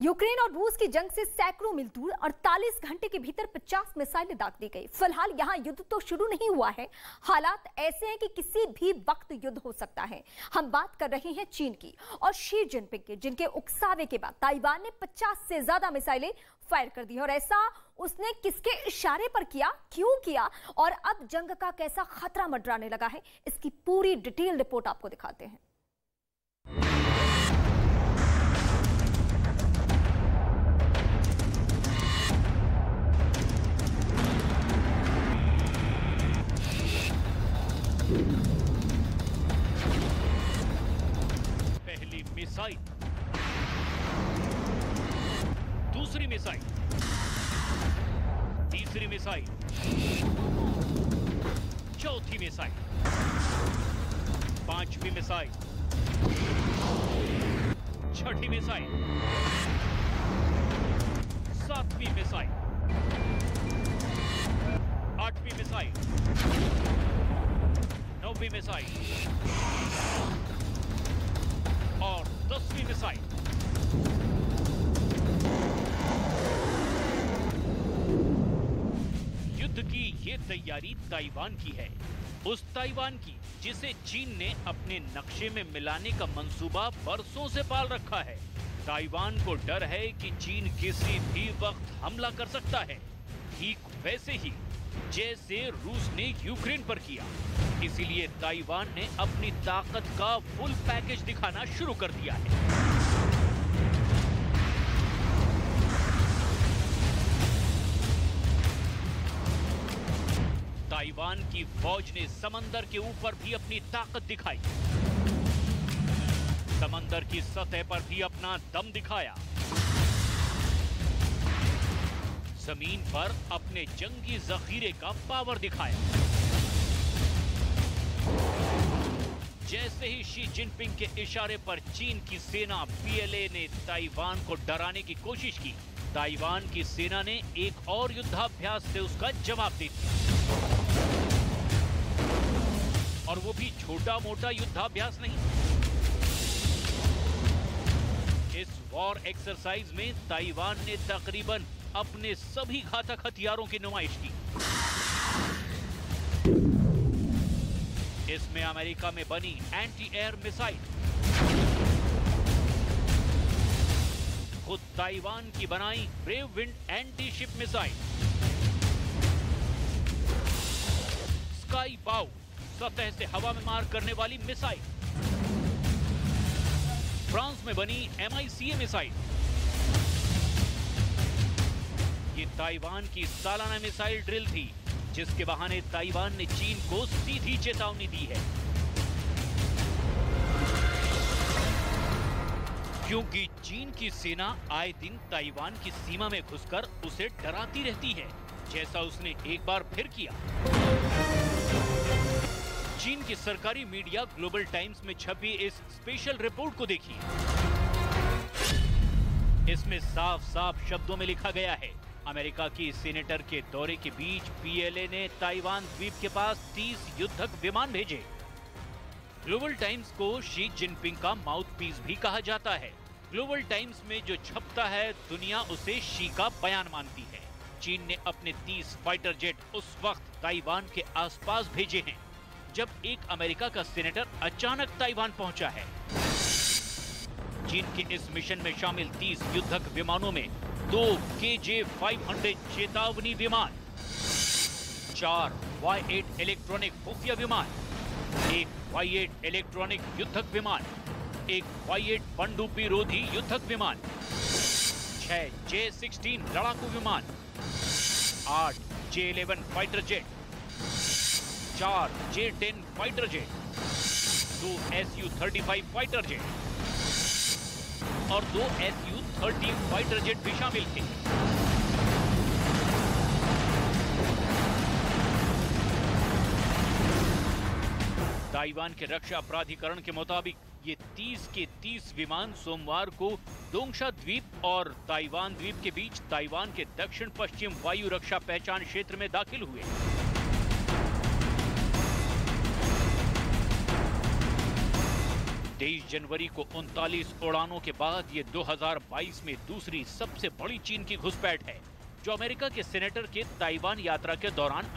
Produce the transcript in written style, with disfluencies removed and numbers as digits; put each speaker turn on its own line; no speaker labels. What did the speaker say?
Ukraine और रूस की जंग से सैकड़ों मील दूर 48 घंटे के भीतर 50 मिसाइलें दाग दी गई। फिलहाल यहां युद्ध तो शुरू नहीं हुआ है, हालात ऐसे हैं कि किसी भी वक्त युद्ध हो सकता है। हम बात कर रहे हैं चीन की और शी जिनपिंग की, जिनके उकसावे के बाद ताइवान ने 50 से ज्यादा मिसाइलें फायर कर दी। और ऐसा उसने किसके इशारे पर किया, क्यों किया और अब जंग का कैसा खतरा मंडराने लगा है, इसकी पूरी डिटेल रिपोर्ट आपको दिखाते हैं।
पहली मिसाइल, दूसरी मिसाइल, तीसरी मिसाइल, चौथी मिसाइल, पांचवी मिसाइल, छठी मिसाइल, सातवीं मिसाइल, आठवीं मिसाइल, नौवीं मिसाइल और 10वीं मिसाइल। युद्ध की ये तैयारी ताइवान की है, उस ताइवान की जिसे चीन ने अपने नक्शे में मिलाने का मंसूबा बरसों से पाल रखा है। ताइवान को डर है कि चीन किसी भी वक्त हमला कर सकता है, ठीक वैसे ही जैसे रूस ने यूक्रेन पर किया। इसीलिए ताइवान ने अपनी ताकत का फुल पैकेज दिखाना शुरू कर दिया है। ताइवान की फौज ने समंदर के ऊपर भी अपनी ताकत दिखाई, समंदर की सतह पर भी अपना दम दिखाया, जमीन पर अपने जंगी जखीरे का पावर दिखाया। जैसे ही शी जिनपिंग के इशारे पर चीन की सेना पीएलए ने ताइवान को डराने की कोशिश की, ताइवान की सेना ने एक और युद्धाभ्यास से उसका जवाब दे दिया। और वो भी छोटा मोटा युद्धाभ्यास नहीं। इस वॉर एक्सरसाइज में ताइवान ने तकरीबन अपने सभी घातक हथियारों की नुमाइश की। इसमें अमेरिका में बनी एंटी एयर मिसाइल, खुद ताइवान की बनाई brave wind anti ship missile, sky बाउ सतह से हवा में मार करने वाली मिसाइल, फ्रांस में बनी MICA मिसाइल। ये ताइवान की सालाना मिसाइल ड्रिल थी, जिसके बहाने ताइवान ने चीन को सीधी चेतावनी दी है। क्योंकि चीन की सेना आए दिन ताइवान की सीमा में घुसकर उसे डराती रहती है, जैसा उसने एक बार फिर किया। चीन की सरकारी मीडिया ग्लोबल टाइम्स में छपी इस स्पेशल रिपोर्ट को देखिए। इसमें साफ साफ शब्दों में लिखा गया है, अमेरिका की सीनेटर के दौरे के बीच पीएलए ने ताइवान द्वीप के पास 30 युद्धक विमान भेजे। ग्लोबल टाइम्स को शी जिनपिंग का माउथपीस भी कहा जाता है। ग्लोबल टाइम्स में जो छपता है, दुनिया उसे शी का बयान मानती है। चीन ने अपने 30 फाइटर जेट उस वक्त ताइवान के आसपास भेजे हैं, जब एक अमेरिका का सीनेटर अचानक ताइवान पहुंचा है। चीन के इस मिशन में शामिल 30 युद्धक विमानों में 2 KJ-500 चेतावनी विमान, 4 Y-8 इलेक्ट्रॉनिक खुफिया विमान, 1 Y-8 इलेक्ट्रॉनिक युद्धक विमान, 1 Y-8 पनडुब्बी रोधी युद्धक विमान, 6 J-16 लड़ाकू विमान, 8 J-11 fighter jet, 4 J-10 fighter jet, 2 Su-35 fighter jet और 2 Su-30 फाइटर जेट भी शामिल थे। ताइवान के रक्षा प्राधिकरण के मुताबिक ये 30 के 30 विमान सोमवार को डोंगशा द्वीप और ताइवान द्वीप के बीच ताइवान के दक्षिण पश्चिम वायु रक्षा पहचान क्षेत्र में दाखिल हुए। 23 जनवरी को 39 उड़ानों के बाद ये 2022 में दूसरी सबसे बड़ी चीन की घुसपैठ है, जो अमेरिका के सीनेटर के ताइवान यात्रा के दौरान